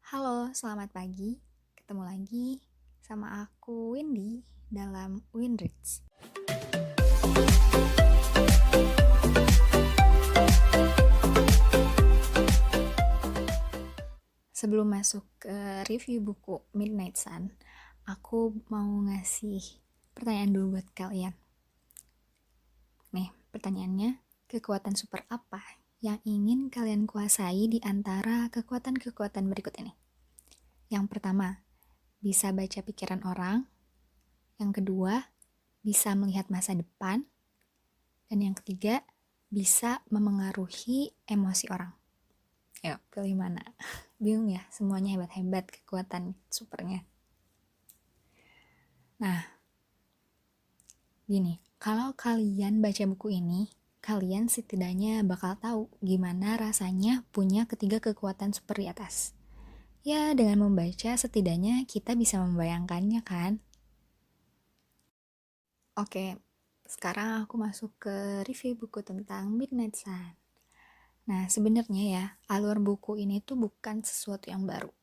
Halo, selamat pagi. Ketemu lagi sama aku Windy dalam Winrich. Sebelum masuk ke review buku Midnight Sun, aku mau ngasih pertanyaan dulu buat kalian. Nih, pertanyaannya, kekuatan super apa yang ingin kalian kuasai di antara kekuatan-kekuatan berikut ini? Yang pertama, bisa baca pikiran orang. Yang kedua, bisa melihat masa depan. Dan yang ketiga, bisa memengaruhi emosi orang. Yuk, pilih mana? Bingung ya, semuanya hebat-hebat kekuatan supernya. Nah, gini, kalau kalian baca buku ini, kalian setidaknya bakal tahu gimana rasanya punya ketiga kekuatan super di atas. Ya, dengan membaca setidaknya kita bisa membayangkannya kan? Oke, sekarang aku masuk ke review buku tentang Midnight Sun. Nah, sebenarnya ya, alur buku ini tuh bukan sesuatu yang baru.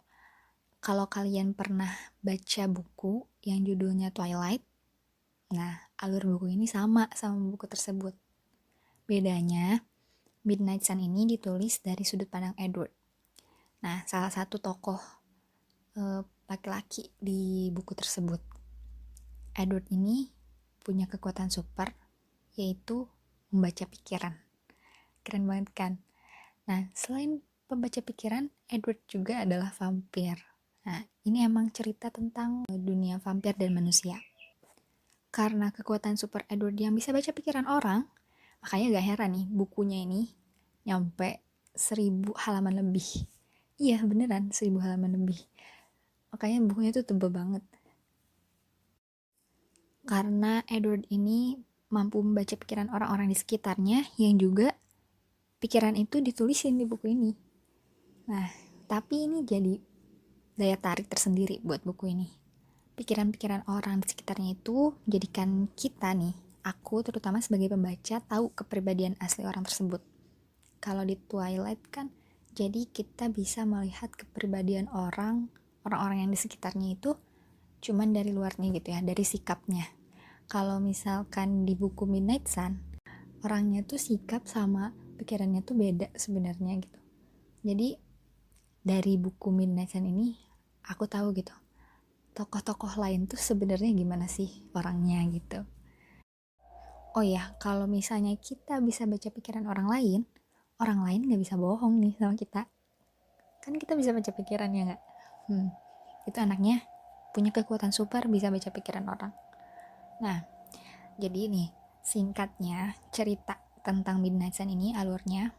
Kalau kalian pernah baca buku yang judulnya Twilight, nah, alur buku ini sama buku tersebut. Bedanya, Midnight Sun ini ditulis dari sudut pandang Edward. Nah, salah satu tokoh laki-laki di buku tersebut. Edward ini punya kekuatan super, yaitu membaca pikiran. Keren banget kan? Nah, selain pembaca pikiran, Edward juga adalah vampir. Nah, ini emang cerita tentang dunia vampir dan manusia. Karena kekuatan super Edward yang bisa baca pikiran orang, makanya gak heran nih bukunya ini nyampe 1000 halaman lebih. Iya beneran 1000 halaman lebih. Makanya bukunya tuh tebel banget. Karena Edward ini mampu membaca pikiran orang-orang di sekitarnya yang juga pikiran itu ditulisin di buku ini. Nah, tapi ini jadi daya tarik tersendiri buat buku ini. Pikiran-pikiran orang di sekitarnya itu menjadikan kita nih, aku terutama sebagai pembaca, tahu kepribadian asli orang tersebut. Kalau di Twilight kan, jadi kita bisa melihat kepribadian orang-orang yang di sekitarnya itu cuman dari luarnya gitu ya, dari sikapnya. Kalau misalkan di buku Midnight Sun, orangnya tuh sikap sama pikirannya tuh beda sebenarnya gitu. Jadi dari buku Midnight Sun ini aku tahu gitu, tokoh-tokoh lain tuh sebenarnya gimana sih orangnya gitu. Oh ya, kalau misalnya kita bisa baca pikiran orang lain nggak bisa bohong nih sama kita. Kan kita bisa baca pikiran ya nggak? Itu anaknya punya kekuatan super bisa baca pikiran orang. Nah, jadi nih, singkatnya cerita tentang Midnight Sun ini alurnya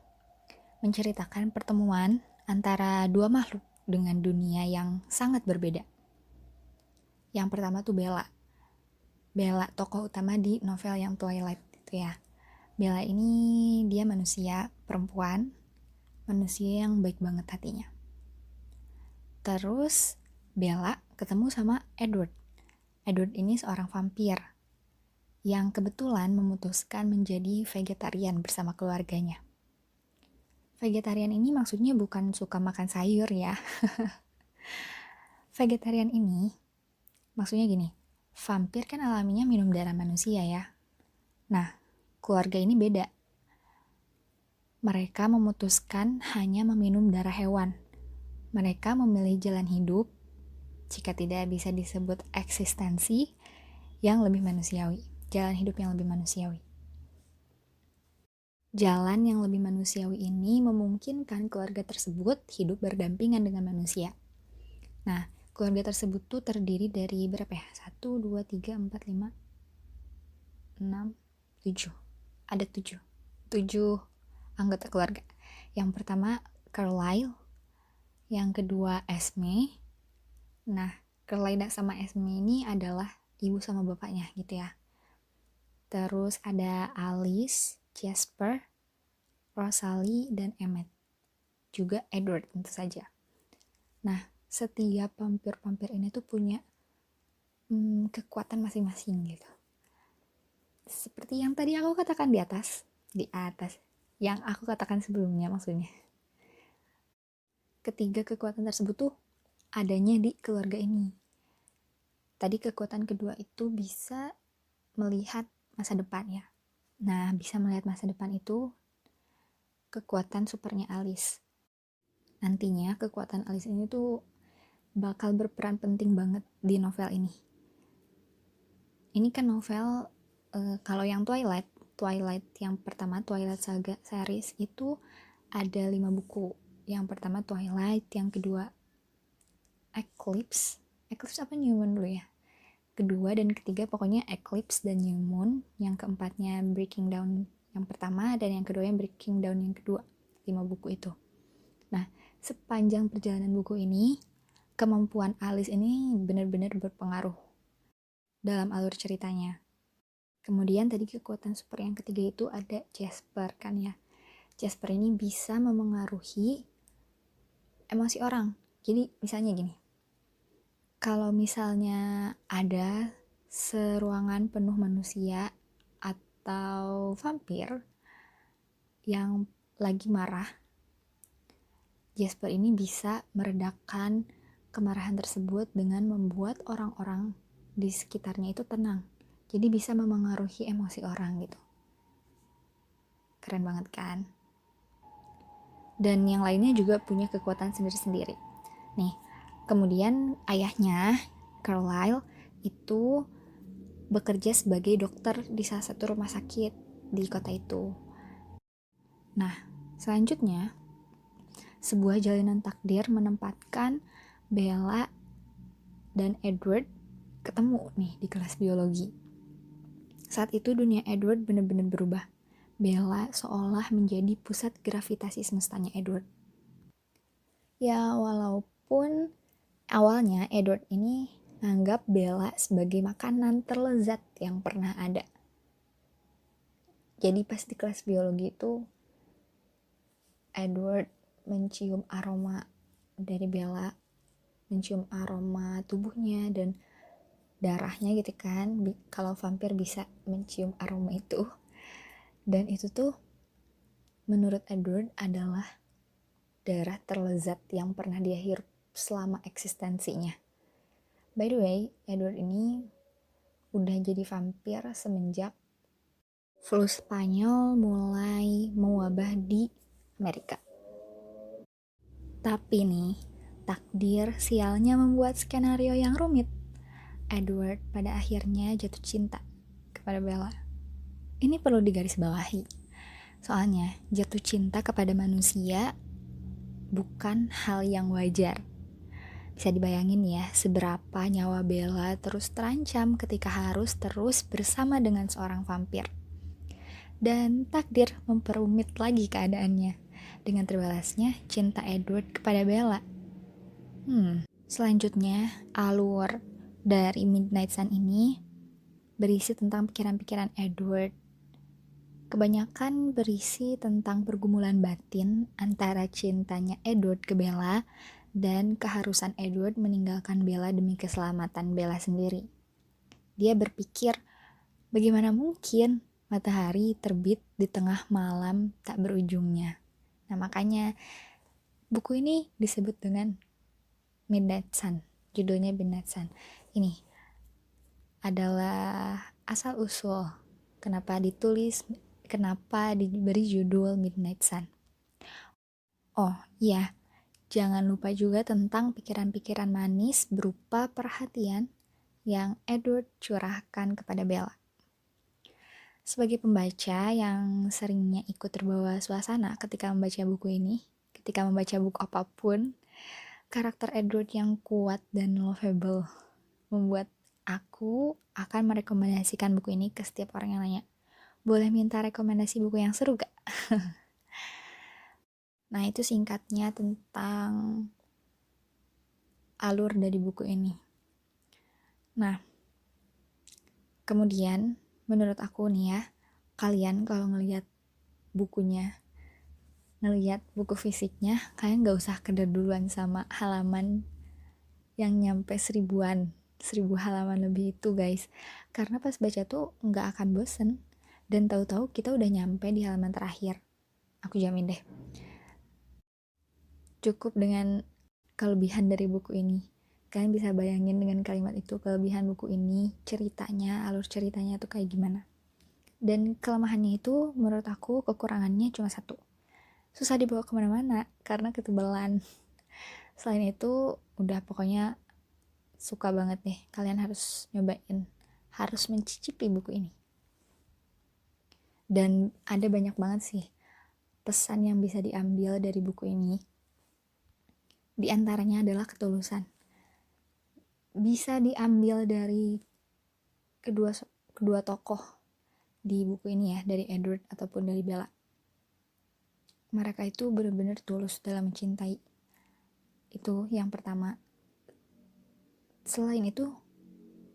menceritakan pertemuan antara dua makhluk dengan dunia yang sangat berbeda. Yang pertama tuh Bella. Bella tokoh utama di novel yang Twilight itu ya. Bella ini dia manusia perempuan, manusia yang baik banget hatinya. Terus Bella ketemu sama Edward. Edward ini seorang vampir yang kebetulan memutuskan menjadi vegetarian bersama keluarganya. Vegetarian ini maksudnya bukan suka makan sayur ya. Vegetarian ini maksudnya gini, vampir kan alaminya minum darah manusia ya. Nah, keluarga ini beda. Mereka memutuskan hanya meminum darah hewan. Mereka memilih jalan hidup, jika tidak bisa disebut eksistensi, yang lebih manusiawi. Jalan hidup yang lebih manusiawi. Jalan yang lebih manusiawi ini memungkinkan keluarga tersebut hidup berdampingan dengan manusia. Nah, keluarga tersebut tuh terdiri dari berapa ya? 1, 2, 3, 4, 5, 6, 7. Ada 7. 7 anggota keluarga. Yang pertama Carlisle, yang kedua Esme. Nah, Carlisle sama Esme ini adalah ibu sama bapaknya gitu ya. Terus ada Alice, Jasper, Rosalie, dan Emmett. Juga Edward tentu saja. Nah, setiap vampir-vampir ini tuh punya kekuatan masing-masing gitu. Seperti yang tadi aku katakan di atas. Yang aku katakan sebelumnya maksudnya. Ketiga kekuatan tersebut tuh adanya di keluarga ini. Tadi kekuatan kedua itu bisa melihat masa depan ya. Nah, bisa melihat masa depan itu kekuatan supernya Alice. Nantinya kekuatan Alice ini tuh bakal berperan penting banget di novel ini. Ini kan novel kalau yang Twilight yang pertama, Twilight Saga series itu ada 5 buku. Yang pertama Twilight, yang kedua Eclipse apa New Moon dulu ya? Kedua dan ketiga pokoknya Eclipse dan New Moon. Yang keempatnya Breaking Dawn yang pertama, dan yang kedua yang Breaking Dawn yang kedua. 5 buku itu. Nah, sepanjang perjalanan buku ini, kemampuan Alice ini benar-benar berpengaruh dalam alur ceritanya. Kemudian tadi kekuatan super yang ketiga itu ada Jasper kan ya. Jasper ini bisa memengaruhi emosi orang. Jadi misalnya gini, kalau misalnya ada seruangan penuh manusia atau vampir yang lagi marah, Jasper ini bisa meredakan kemarahan tersebut dengan membuat orang-orang di sekitarnya itu tenang. Jadi bisa memengaruhi emosi orang gitu. Keren banget kan? Dan yang lainnya juga punya kekuatan sendiri-sendiri. Nih, kemudian ayahnya, Carlisle, itu bekerja sebagai dokter di salah satu rumah sakit di kota itu. Nah, selanjutnya, sebuah jalinan takdir menempatkan Bella dan Edward ketemu nih di kelas biologi. Saat itu dunia Edward benar-benar berubah. Bella seolah menjadi pusat gravitasi semestanya Edward. Ya, walaupun awalnya Edward ini menganggap Bella sebagai makanan terlezat yang pernah ada. Jadi pas di kelas biologi itu, Edward mencium aroma dari Bella, mencium aroma tubuhnya dan darahnya gitu kan. Kalau vampir bisa mencium aroma itu. Dan itu tuh menurut Edward adalah darah terlezat yang pernah dia hirup selama eksistensinya. By the way, Edward ini udah jadi vampir semenjak flu Spanyol mulai mewabah di Amerika. Tapi nih, takdir sialnya membuat skenario yang rumit. Edward pada akhirnya jatuh cinta kepada Bella. Ini perlu digarisbawahi. Soalnya, jatuh cinta kepada manusia bukan hal yang wajar. Bisa dibayangin ya, seberapa nyawa Bella terus terancam ketika harus terus bersama dengan seorang vampir. Dan takdir memperumit lagi keadaannya dengan terbalasnya cinta Edward kepada Bella. Selanjutnya, alur dari Midnight Sun ini berisi tentang pikiran-pikiran Edward. Kebanyakan berisi tentang pergumulan batin antara cintanya Edward ke Bella dan keharusan Edward meninggalkan Bella demi keselamatan Bella sendiri. Dia berpikir, bagaimana mungkin matahari terbit di tengah malam tak berujungnya. Nah, makanya buku ini disebut dengan Midnight Sun. Judulnya Midnight Sun. Ini adalah asal-usul kenapa diberi judul Midnight Sun. Oh iya, jangan lupa juga tentang pikiran-pikiran manis berupa perhatian yang Edward curahkan kepada Bella. Sebagai pembaca yang seringnya ikut terbawa suasana ketika membaca buku ini, ketika membaca buku apapun, karakter Edward yang kuat dan lovable membuat aku akan merekomendasikan buku ini ke setiap orang yang nanya, boleh minta rekomendasi buku yang seru gak? Nah, itu singkatnya tentang alur dari buku ini. Nah, kemudian menurut aku nih ya, kalian kalau ngelihat bukunya, ngelihat buku fisiknya, kalian gak usah keder duluan sama halaman yang nyampe 1000 halaman lebih itu guys. Karena pas baca tuh gak akan bosen. Dan tahu-tahu kita udah nyampe di halaman terakhir. Aku jamin deh. Cukup dengan kelebihan dari buku ini. Kalian bisa bayangin dengan kalimat itu, kelebihan buku ini, ceritanya, alur ceritanya tuh kayak gimana. Dan kelemahannya itu menurut aku kekurangannya cuma satu, susah dibawa kemana-mana karena ketebalan. Selain itu udah pokoknya suka banget deh, kalian harus nyobain, harus mencicipi buku ini. Dan ada banyak banget sih pesan yang bisa diambil dari buku ini. Di antaranya adalah ketulusan. Bisa diambil dari kedua tokoh di buku ini ya, dari Edward ataupun dari Bella. Mereka itu benar-benar tulus dalam mencintai. Itu yang pertama. Selain itu,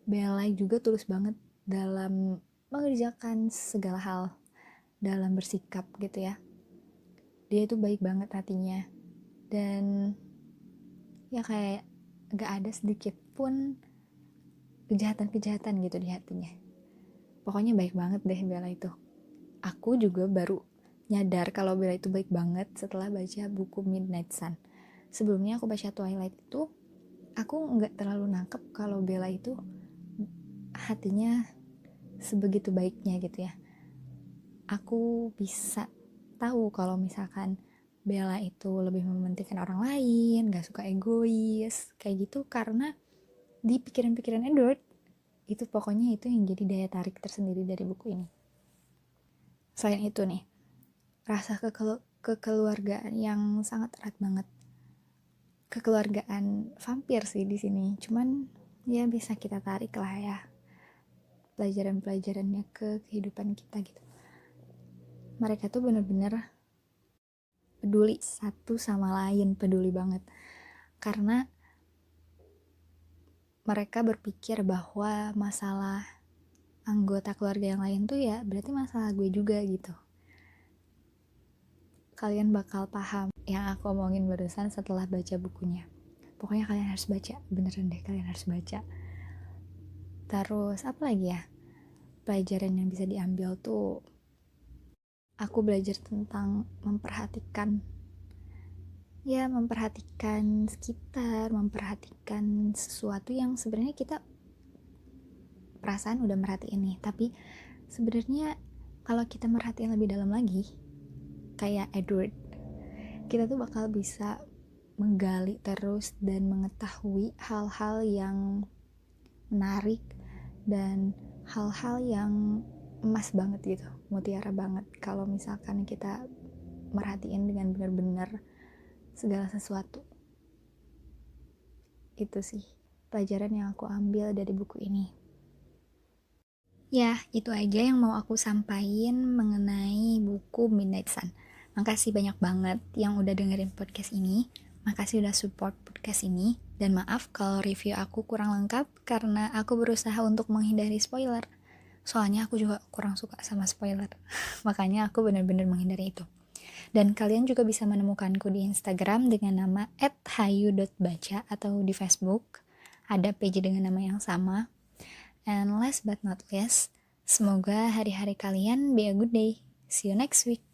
Bella juga tulus banget dalam mengerjakan segala hal, dalam bersikap gitu ya. Dia itu baik banget hatinya. Dan ya kayak gak ada sedikit pun kejahatan-kejahatan gitu di hatinya. Pokoknya baik banget deh Bella itu. Aku juga baru nyadar kalau Bella itu baik banget setelah baca buku Midnight Sun. Sebelumnya aku baca Twilight itu, aku gak terlalu nangkep kalau Bella itu hatinya sebegitu baiknya gitu ya. Aku bisa tahu kalau misalkan Bella itu lebih mementingkan orang lain, gak suka egois, kayak gitu, karena di pikiran-pikiran Edward, itu pokoknya itu yang jadi daya tarik tersendiri dari buku ini. Selain itu nih, rasa kekeluargaan yang sangat erat banget. Kekeluargaan vampir sih di sini, cuman ya bisa kita tarik lah ya pelajaran-pelajarannya ke kehidupan kita gitu. Mereka tuh bener-bener peduli satu sama lain, peduli banget. Karena mereka berpikir bahwa masalah anggota keluarga yang lain tuh ya berarti masalah gue juga gitu. Kalian bakal paham yang aku omongin barusan setelah baca bukunya. Pokoknya kalian harus baca, beneran deh kalian harus baca. Terus apa lagi ya? Pelajaran yang bisa diambil tuh, aku belajar tentang memperhatikan sekitar, memperhatikan sesuatu yang sebenarnya kita perasaan udah merhatiin nih, tapi sebenarnya kalau kita merhatiin lebih dalam lagi, kayak Edward, kita tuh bakal bisa menggali terus dan mengetahui hal-hal yang menarik dan hal-hal yang emas banget gitu, mutiara banget kalau misalkan kita merhatiin dengan benar-benar segala sesuatu. Itu sih pelajaran yang aku ambil dari buku ini. Ya, itu aja yang mau aku sampaikan mengenai buku Midnight Sun. Makasih banyak banget yang udah dengerin podcast ini. Makasih udah support podcast ini. Dan maaf kalau review aku kurang lengkap karena aku berusaha untuk menghindari spoiler. Soalnya aku juga kurang suka sama spoiler. Makanya aku benar-benar menghindari itu. Dan kalian juga bisa menemukanku di Instagram dengan nama @hayu.baca atau di Facebook ada page dengan nama yang sama. And last but not least, semoga hari-hari kalian be a good day. See you next week.